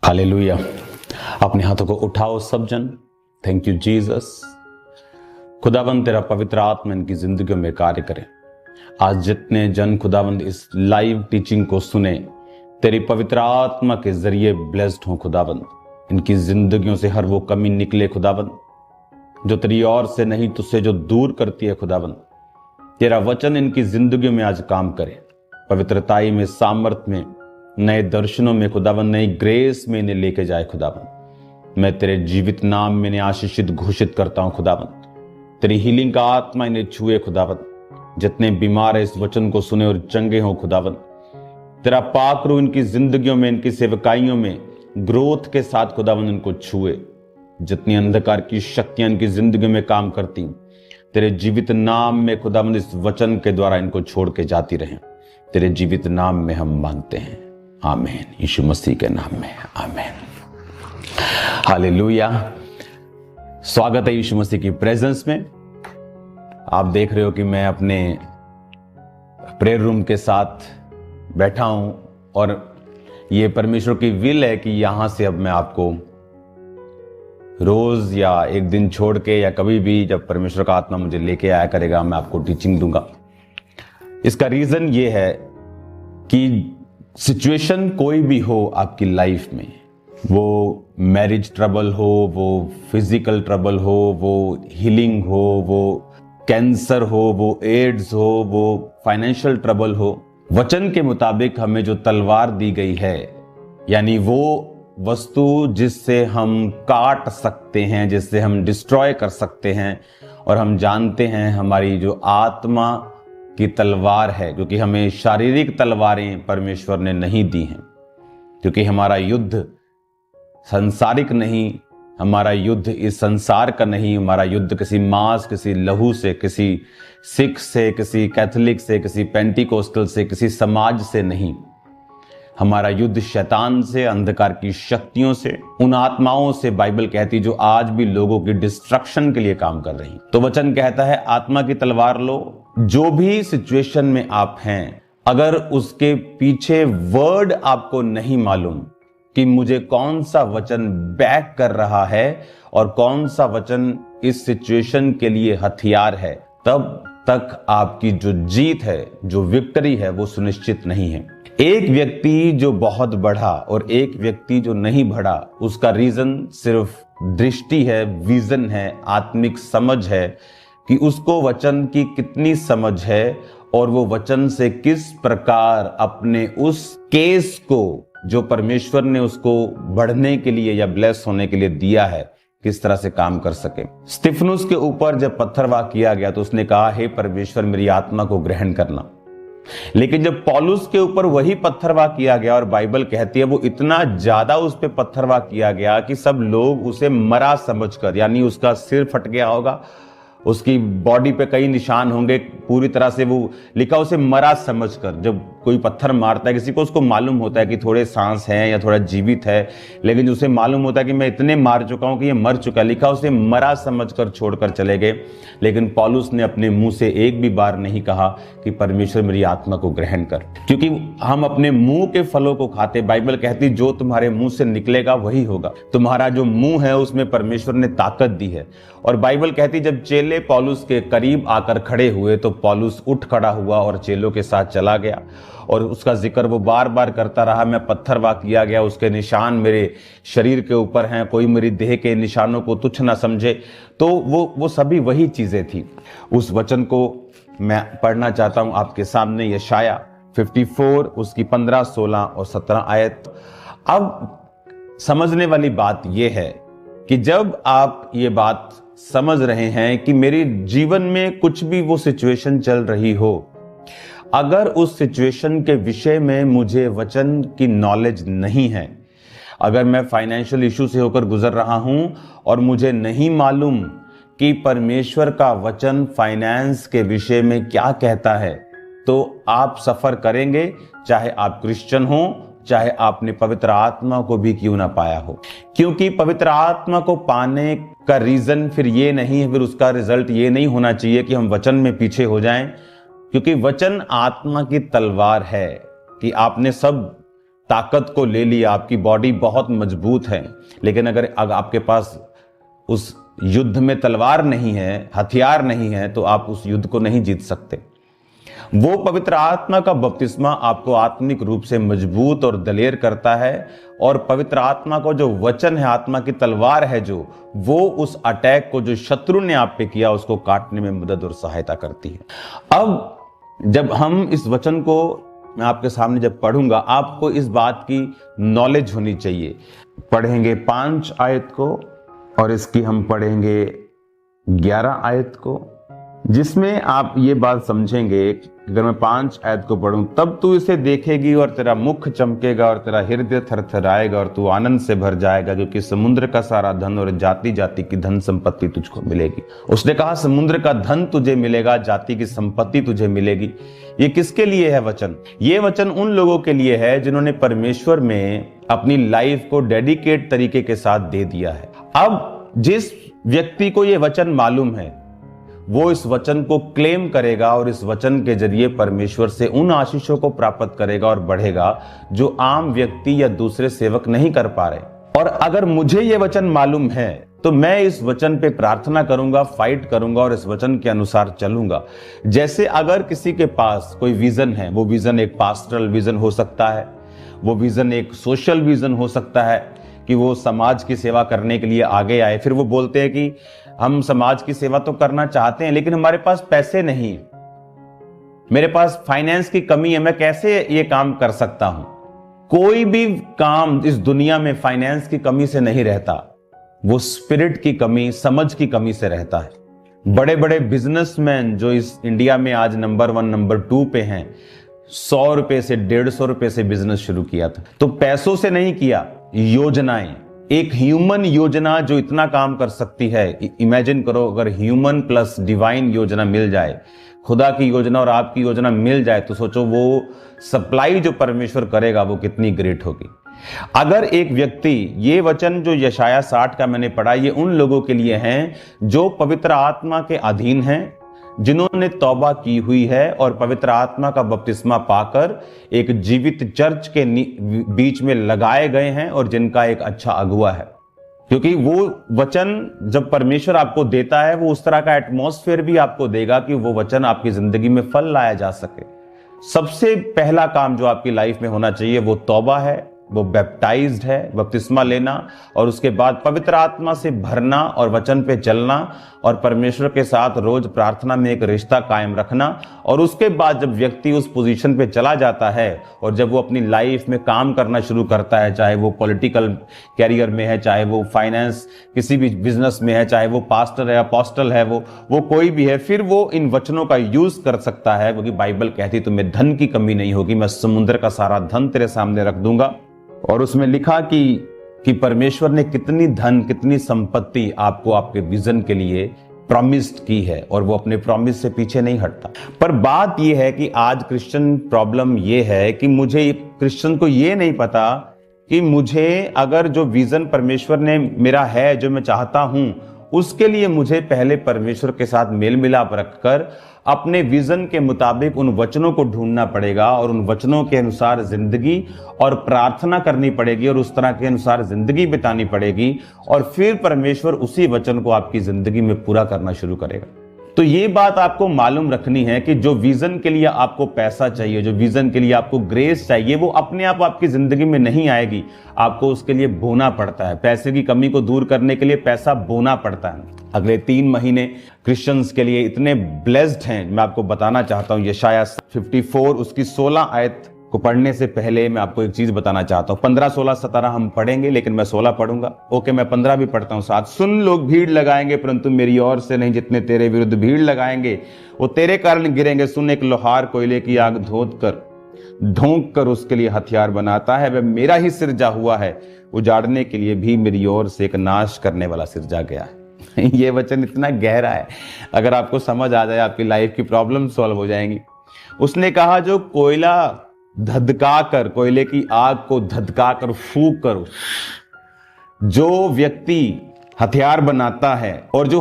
Hallelujah. अपने हाथों को उठाओ सब जन। Thank you Jesus. खुदावंद तेरा पवित्र आत्मा इनकी जिंदगियों में कार्य करे। आज जितने जन खुदावंद इस लाइव टीचिंग को सुने, तेरी पवित्र आत्मा के जरिए ब्लेस्ड हो खुदावंद। इनकी जिंदगियों से हर वो कमी निकले खुदावंद जो तेरी ओर से नहीं, तुझसे जो दूर करती है खुदावंद। तेरा वचन इनकी जिंदगियों में आज काम करे, पवित्रताई में, सामर्थ में, नए दर्शनों में खुदावंद, नई ग्रेस में इन्हें लेके जाए खुदावंद। मैं तेरे जीवित नाम में इन्हें आशीषित घोषित करता हूं खुदावंद। तेरी हीलिंग का आत्मा इन्हें छुए खुदावंद। जितने बीमार है इस वचन को सुने और चंगे हो खुदावंद। तेरा पाक रूह इनकी जिंदगियों में, इनकी सेवकाइयों में ग्रोथ के साथ खुदावंद इनको छुए। जितनी अंधकार की शक्तियां इनकी जिंदगी में काम करती, तेरे जीवित नाम में खुदावंद इस वचन के द्वारा इनको छोड़ के जाती रहें। तेरे जीवित नाम में हम मांगते हैं, आमीन। यीशु मसीह के नाम में, आमीन। हालेलुया। स्वागत है यीशु मसीह की प्रेजेंस में। आप देख रहे हो कि मैं अपने प्रेयर रूम के साथ बैठा हूं और ये परमेश्वर की विल है कि यहां से अब मैं आपको रोज या एक दिन छोड़ के या कभी भी जब परमेश्वर का आत्मा मुझे लेके आया करेगा, मैं आपको टीचिंग दूंगा। इसका रीजन ये है कि सिचुएशन कोई भी हो आपकी लाइफ में, वो मैरिज ट्रबल हो, वो फिजिकल ट्रबल हो, वो हीलिंग हो, वो कैंसर हो, वो एड्स हो, वो फाइनेंशियल ट्रबल हो, वचन के मुताबिक हमें जो तलवार दी गई है, यानी वो वस्तु जिससे हम काट सकते हैं, जिससे हम डिस्ट्रॉय कर सकते हैं, और हम जानते हैं हमारी जो आत्मा की तलवार है, क्योंकि हमें शारीरिक तलवारें परमेश्वर ने नहीं दी हैं, क्योंकि हमारा युद्ध सांसारिक नहीं, हमारा युद्ध इस संसार का नहीं, हमारा युद्ध किसी मांस, किसी लहू से, किसी सिख से, किसी कैथोलिक से, किसी पेंटिकोस्टल से, किसी समाज से नहीं। हमारा युद्ध शैतान से, अंधकार की शक्तियों से, उन आत्माओं से बाइबल कहती जो आज भी लोगों की डिस्ट्रक्शन के लिए काम कर रही। तो वचन कहता है आत्मा की तलवार लो। जो भी सिचुएशन में आप हैं, अगर उसके पीछे वर्ड आपको नहीं मालूम कि मुझे कौन सा वचन बैक कर रहा है और कौन सा वचन इस सिचुएशन के लिए हथियार है, तब तक आपकी जो जीत है, जो विक्ट्री है, वो सुनिश्चित नहीं है। एक व्यक्ति जो बहुत बढ़ा और एक व्यक्ति जो नहीं बढ़ा, उसका रीजन सिर्फ दृष्टि है, विजन है, आत्मिक समझ है कि उसको वचन की कितनी समझ है और वो वचन से किस प्रकार अपने उस केस को जो परमेश्वर ने उसको बढ़ने के लिए या ब्लेस होने के लिए दिया है, किस तरह से काम कर सके। स्तिफनुस के ऊपर जब पत्थरवाह किया गया तो उसने कहा, हे परमेश्वर मेरी आत्मा को ग्रहण करना। लेकिन जब पौलुस के ऊपर वही पत्थरवाह किया गया, और बाइबल कहती है वो इतना ज्यादा उस पे पत्थरवाह किया गया कि सब लोग उसे मरा समझकर, यानी उसका सिर फट गया होगा, उसकी बॉडी पे कई निशान होंगे, पूरी तरह से वो लिखा उसे मरा समझकर। जब कोई पत्थर मारता है किसी को, उसको मालूम होता है कि थोड़े सांस हैं या थोड़ा जीवित है, लेकिन उसे मालूम होता है कि मैं इतने मार चुका हूं कि ये मर चुका है। लिखा उसे मरा समझकर छोड़कर चले गए। लेकिन पौलुस ने अपने मुंह से एक भी बार नहीं कहा कि परमेश्वर मेरी आत्मा को ग्रहण कर, क्योंकि हम अपने मुंह के फलों को खाते। बाइबल कहती जो तुम्हारे मुंह से निकलेगा वही होगा। तुम्हारा जो मुंह है उसमें परमेश्वर ने ताकत दी है। और बाइबल कहती जब चेले पौलुस के करीब आकर खड़े हुए तो पौलुस उठ खड़ा हुआ और चेलों के साथ चला गया, और उसका जिक्र वो बार बार करता रहा। मैं पत्थरवाह किया गया, उसके निशान मेरे शरीर के ऊपर हैं, कोई मेरी देह के निशानों को तुच्छ ना समझे। तो वो सभी वही चीजें थी। उस वचन को मैं पढ़ना चाहता हूं आपके सामने, यशाया 54 उसकी 15, 16 और 17 आयत। अब समझने वाली बात यह है कि जब आप ये बात समझ रहे हैं कि मेरे जीवन में कुछ भी वो सिचुएशन चल रही हो, अगर उस सिचुएशन के विषय में मुझे वचन की नॉलेज नहीं है, अगर मैं फाइनेंशियल इशू से होकर गुजर रहा हूं और मुझे नहीं मालूम कि परमेश्वर का वचन फाइनेंस के विषय में क्या कहता है, तो आप सफर करेंगे, चाहे आप क्रिश्चियन हो, चाहे आपने पवित्र आत्मा को भी क्यों ना पाया हो। क्योंकि पवित्र आत्मा को पाने का रीजन फिर ये नहीं है, फिर उसका रिजल्ट ये नहीं होना चाहिए कि हम वचन में पीछे हो जाएं, क्योंकि वचन आत्मा की तलवार है कि आपने सब ताकत को ले लिया, आपकी बॉडी बहुत मजबूत है, लेकिन अगर आपके पास उस युद्ध में तलवार नहीं है, हथियार नहीं है, तो आप उस युद्ध को नहीं जीत सकते। वो पवित्र आत्मा का बपतिस्मा आपको आत्मिक रूप से मजबूत और दलेर करता है, और पवित्र आत्मा को जो वचन है, आत्मा की तलवार है जो, वो उस अटैक को जो शत्रु ने आप पे किया उसको काटने में मदद और सहायता करती है। अब जब हम इस वचन को मैं आपके सामने जब पढ़ूंगा, आपको इस बात की नॉलेज होनी चाहिए। पढ़ेंगे 5 आयत को और इसकी हम पढ़ेंगे 11 आयत को, जिसमें आप ये बात समझेंगे कि अगर मैं 5 आयत को पढ़ूं, तब तू इसे देखेगी और तेरा मुख चमकेगा और तेरा हृदय थरथराएगा और तू आनंद से भर जाएगा, क्योंकि समुद्र का सारा धन और जाति जाति की धन संपत्ति तुझको मिलेगी। उसने कहा समुद्र का धन तुझे मिलेगा, जाति की संपत्ति तुझे मिलेगी। ये किसके लिए है वचन? ये वचन उन लोगों के लिए है जिन्होंने परमेश्वर में अपनी लाइफ को डेडिकेट तरीके के साथ दे दिया है। अब जिस व्यक्ति को ये वचन मालूम है, वो इस वचन को क्लेम करेगा और इस वचन के जरिए परमेश्वर से उन आशीषों को प्राप्त करेगा और बढ़ेगा जो आम व्यक्ति या दूसरे सेवक नहीं कर पा रहे। और अगर मुझे ये वचन मालूम है तो मैं इस वचन पे प्रार्थना करूंगा, फाइट करूंगा और इस वचन के अनुसार चलूंगा। जैसे अगर किसी के पास कोई विजन है, वो विजन एक पास्टरल विजन हो सकता है, वो विजन एक सोशल विजन हो सकता है कि वो समाज की सेवा करने के लिए आगे आए। फिर वो बोलते हैं कि हम समाज की सेवा तो करना चाहते हैं, लेकिन हमारे पास पैसे नहीं, मेरे पास फाइनेंस की कमी है, मैं कैसे ये काम कर सकता हूं? कोई भी काम इस दुनिया में फाइनेंस की कमी से नहीं रहता, वो स्पिरिट की कमी, समझ की कमी से रहता है। बड़े बड़े बिजनेसमैन जो इस इंडिया में आज नंबर 1 नंबर 2 पे हैं, 100 रुपए से 150 रुपए से बिजनेस शुरू किया था, तो पैसों से नहीं किया, योजनाएं, एक ह्यूमन योजना जो इतना काम कर सकती है। इमेजिन करो अगर ह्यूमन प्लस डिवाइन योजना मिल जाए, खुदा की योजना और आपकी योजना मिल जाए, तो सोचो वो सप्लाई जो परमेश्वर करेगा वो कितनी ग्रेट होगी। अगर एक व्यक्ति, ये वचन जो यशाया 60 का मैंने पढ़ा, ये उन लोगों के लिए हैं जो पवित्र आत्मा के अधीन हैं, जिन्होंने तौबा की हुई है और पवित्र आत्मा का बपतिस्मा पाकर एक जीवित चर्च के बीच में लगाए गए हैं और जिनका एक अच्छा अगुआ है। क्योंकि वो वचन जब परमेश्वर आपको देता है, वो उस तरह का एटमॉस्फेयर भी आपको देगा कि वो वचन आपकी जिंदगी में फल लाया जा सके। सबसे पहला काम जो आपकी लाइफ में होना चाहिए वो तौबा है, वो बैप्टाइज्ड है, बपतिस्मा लेना, और उसके बाद पवित्र आत्मा से भरना और वचन पे चलना और परमेश्वर के साथ रोज प्रार्थना में एक रिश्ता कायम रखना। और उसके बाद जब व्यक्ति उस पोजीशन पे चला जाता है और जब वो अपनी लाइफ में काम करना शुरू करता है, चाहे वो पॉलिटिकल कैरियर में है, चाहे वो फाइनेंस किसी भी बिजनेस में है, चाहे वो पास्टर है, अपोस्टल है, वो कोई भी है, फिर वो इन वचनों का यूज कर सकता है, क्योंकि बाइबल कहती तुम्हें धन की कमी नहीं होगी, मैं समुद्र का सारा धन तेरे सामने रख दूंगा। और उसमें लिखा कि परमेश्वर ने कितनी धन, कितनी संपत्ति आपको आपके विजन के लिए प्रॉमिस्ड की है, और वो अपने प्रॉमिस से पीछे नहीं हटता। पर बात यह है कि आज क्रिश्चियन प्रॉब्लम यह है कि मुझे, क्रिश्चियन को यह नहीं पता कि मुझे अगर जो विजन परमेश्वर ने मेरा है, जो मैं चाहता हूं, उसके लिए मुझे पहले परमेश्वर के साथ मेल मिलाप रखकर अपने विजन के मुताबिक उन वचनों को ढूंढना पड़ेगा और उन वचनों के अनुसार जिंदगी और प्रार्थना करनी पड़ेगी और उस तरह के अनुसार जिंदगी बितानी पड़ेगी, और फिर परमेश्वर उसी वचन को आपकी जिंदगी में पूरा करना शुरू करेगा। तो ये बात आपको मालूम रखनी है कि जो विजन के लिए आपको पैसा चाहिए, जो विजन के लिए आपको ग्रेस चाहिए, वो अपने आप आपकी जिंदगी में नहीं आएगी, आपको उसके लिए बोना पड़ता है। पैसे की कमी को दूर करने के लिए पैसा बोना पड़ता है। अगले 3 महीने क्रिश्चियंस के लिए इतने ब्लेस्ड हैं, मैं आपको बताना चाहता हूं। यशाया 54 उसकी 16 आयत को पढ़ने से पहले मैं आपको एक चीज बताना चाहता हूं। 15, 16, 17 हम पढ़ेंगे, लेकिन मैं 16 पढ़ूंगा। ओके, मैं 15 भी पढ़ता हूं साथ। सुन, लोग भीड़ लगाएंगे परंतु मेरी ओर से नहीं, जितने तेरे विरुद्ध भीड़ लगाएंगे वो तेरे कारण गिरेंगे। सुन, एक लोहार कोयले की आग धोंक कर उसके लिए हथियार बनाता है, वह मेरा ही सिरजा हुआ है, उजाड़ने के लिए भी मेरी ओर से एक नाश करने वाला सिरजा गया है। ये वचन इतना गहरा है, अगर आपको समझ आ जाए आपकी लाइफ की प्रॉब्लम सॉल्व हो जाएंगी। उसने कहा जो कोयला धधका कर, कोयले की आग को धधका कर फूंक कर जो व्यक्ति हथियार बनाता है, और जो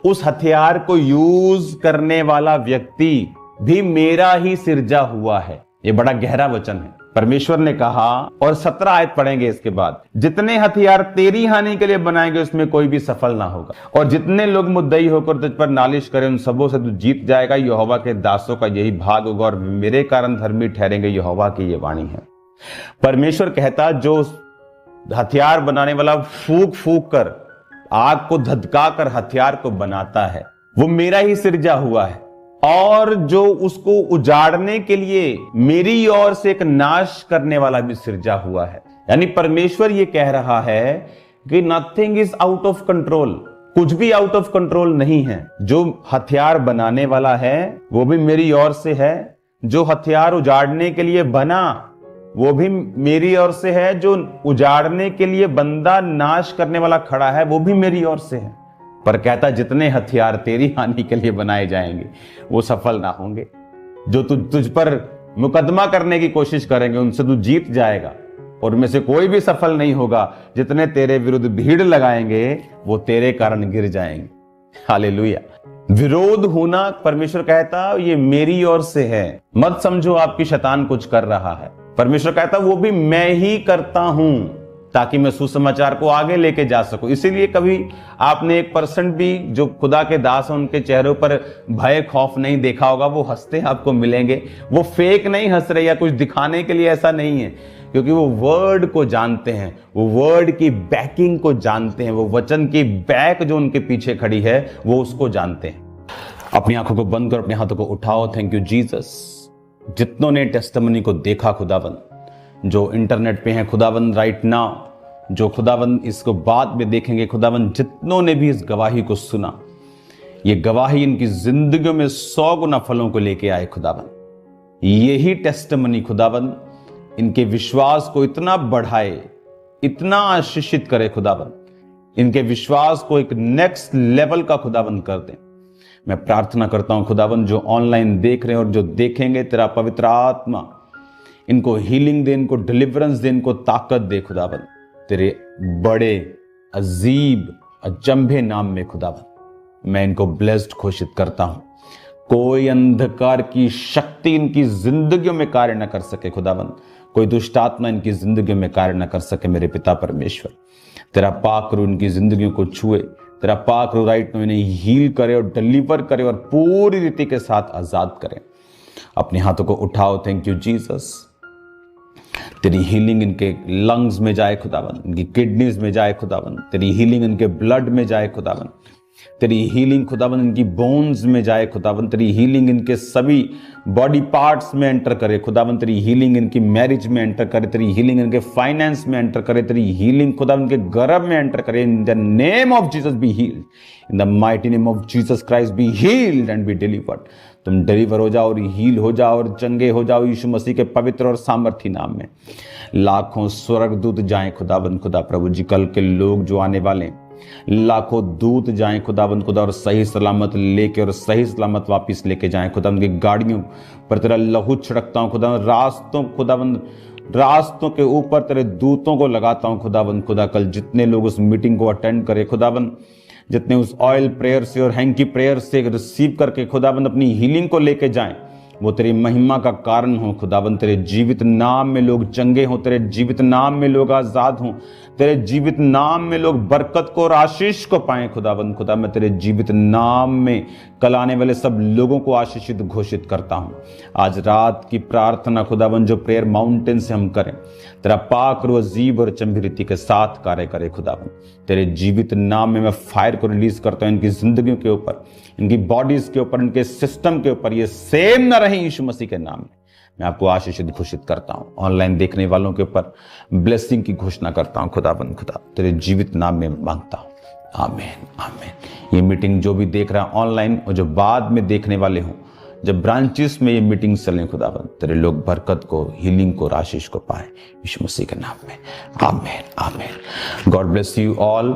उस हथियार को यूज करने वाला व्यक्ति भी मेरा ही सिरजा हुआ है। ये बड़ा गहरा वचन है। परमेश्वर ने कहा, और 17 आयत पढ़ेंगे इसके बाद, जितने हथियार तेरी हानि के लिए बनाएंगे उसमें कोई भी सफल ना होगा, और जितने लोग मुद्दई होकर तुझ पर नालिश करें उन सबों से तू जीत जाएगा। यहोवा के दासों का यही भाग होगा और मेरे कारण धर्मी ठहरेंगे। यहोवा की ये वाणी है। परमेश्वर कहता, जो हथियार बनाने वाला फूंक फूंक कर, आग को धधका कर हथियार को बनाता है, वो मेरा ही सृजा हुआ है, और जो उसको उजाड़ने के लिए मेरी ओर से एक नाश करने वाला भी सृजा हुआ है। यानी परमेश्वर ये कह रहा है कि nothing is out of control, कुछ भी आउट ऑफ कंट्रोल नहीं है। जो हथियार बनाने वाला है वो भी मेरी ओर से है, जो हथियार उजाड़ने के लिए बना वो भी मेरी ओर से है, जो उजाड़ने के लिए बंदा नाश करने वाला खड़ा है वो भी मेरी ओर से है। पर कहता, जितने हथियार तेरी हानि के लिए बनाए जाएंगे वो सफल ना होंगे। जो तुझ पर मुकदमा करने की कोशिश करेंगे उनसे तू जीत जाएगा, और उनमें से कोई भी सफल नहीं होगा। जितने तेरे विरुद्ध भीड़ लगाएंगे वो तेरे कारण गिर जाएंगे। हालेलुया। विरोध होना, परमेश्वर कहता, ये मेरी ओर से है। मत समझो आपकी शैतान कुछ कर रहा है। परमेश्वर कहता, वो भी मैं ही करता हूं, ताकि मैं सुसमाचार को आगे लेके जा सकूं। इसीलिए कभी आपने 1% भी जो खुदा के दास हैं उनके चेहरों पर भय खौफ नहीं देखा होगा। वो हंसते आपको मिलेंगे, वो फेक नहीं हंस रहे या कुछ दिखाने के लिए, ऐसा नहीं है, क्योंकि वो वर्ड को जानते हैं, वो वर्ड की बैकिंग को जानते हैं, वो वचन की बैक जो उनके पीछे खड़ी है वो उसको जानते हैं। अपनी आंखों को बंद करो, अपने हाथों को उठाओ। Thank you Jesus. जितनों ने टेस्टिमनी को देखा खुदाबंद, जो इंटरनेट पे हैं खुदाबंद राइट नाउ, जो खुदाबंद इसको बाद में देखेंगे खुदाबंद, जितनों ने भी इस गवाही को सुना, ये गवाही इनकी जिंदगियों में 100 गुना फलों को लेके आए खुदाबंद। यही टेस्टिमनी खुदाबंद इनके विश्वास को इतना बढ़ाए, इतना आशीषित करे खुदाबंद, इनके विश्वास को एक नेक्स्ट लेवल का खुदाबंद कर दे। मैं प्रार्थना करता हूं खुदाबंद, जो ऑनलाइन देख रहे हैं और जो देखेंगे, तेरा पवित्र आत्मा इनको हीलिंग दे, इनको डिलीवरेंस दे, इनको ताकत दे खुदाबंद, तेरे बड़े अजीब अचंभे नाम में खुदाबंद मैं इनको ब्लेस्ड घोषित करता हूं। कोई अंधकार की शक्ति इनकी जिंदगियों में कार्य न कर सके खुदाबंद, कोई दुष्ट आत्मा इनकी जिंदगियों में कार्य न कर सके। मेरे पिता परमेश्वर, तेरा पाक रूह इनकी जिंदगियों को छुए, तेरा पाक रूह राइट में इन्हें हील करे और डिलीवर करे और पूरी रीति के साथ आजाद करे। अपने हाथों को उठाओ। Thank you Jesus. तेरी हीलिंग इनके लंग्स में जाए खुदाबंद, इनकी किडनीज में जाए खुदाबंद, तेरी हीलिंग इनके ब्लड में जाए खुदाबंद, तेरी हीलिंग खुदाबंद इनकी बोन्स में जाए खुदाबंद, तेरी हीलिंग इनके सभी बॉडी पार्ट्स में एंटर करे खुदाबंद, तेरी हीलिंग इनकी मैरिज में एंटर करे, तेरी हीलिंग इनके फाइनेंस में एंटर करे, तेरी हीलिंग खुदाबंद इनके गर्भ में एंटर करे। In the name of Jesus be healed, in the mighty name of Jesus Christ be healed and be delivered. तुम डिलीवर हो जाओ और हील हो जाओ और चंगे हो जाओ यीशु मसीह के पवित्र और सामर्थी नाम में। लाखों स्वर्गदूत जाएं खुदाबंद, खुदा प्रभु जी, कल के लोग जो आने वाले लाखों दूत जाएं खुदाबंद खुदा, और सही सलामत लेके और सही सलामत वापस लेके जाएं खुदाबंद। की गाड़ियों पर तेरा लहू छिड़कता हूं खुदाबंद, रास्तों खुदाबंद, रास्तों के ऊपर तेरे दूतों को लगाता हूं खुदाबंद खुदा। कल जितने लोग उस मीटिंग को अटेंड करे खुदाबंद, जितने उस ऑयल प्रेयर से और हैंकी प्रेयर से रिसीव करके खुदाबंद अपनी हीलिंग को लेके जाएं, वो तेरी महिमा का कारण हो खुदाबंद। तेरे जीवित नाम में लोग चंगे हों, तेरे जीवित नाम में लोग आजाद हों, तेरे जीवित नाम में लोग बरकत को और आशीष को पाएं खुदाबंद खुदा। मैं तेरे जीवित नाम में कल आने वाले सब लोगों को आशीषित घोषित करता हूं। आज रात की प्रार्थना खुदाबंद जो प्रेयर माउंटेन से हम करें, तेरा पाक रूह अजीब और चंबी रीति के साथ कार्य करे खुदाबंद। तेरे जीवित नाम में मैं फायर को रिलीज करता हूं इनकी जिंदगियों के ऊपर, इनकी बॉडीज के ऊपर, इनके सिस्टम के ऊपर। ये सेम ना रहे यीशु मसीह के नाम में मैं आपको आशीषित घोषित करता हूं। ऑनलाइन देखने वालों के ऊपर ब्लेसिंग की घोषणा करता हूं खुदाबंद खुदा, तेरे जीवित नाम में मांगता हूं। आमीन आमीन। ये मीटिंग जो भी देख रहा है ऑनलाइन और जो बाद में देखने वाले हों, जब ब्रांचेस में ये मीटिंग चलें खुदाबंद, तेरे लोग बरकत को, हीलिंग को, आशीष को पाए यीशु मसीह के नाम में। आमीन आमीन। God bless you all.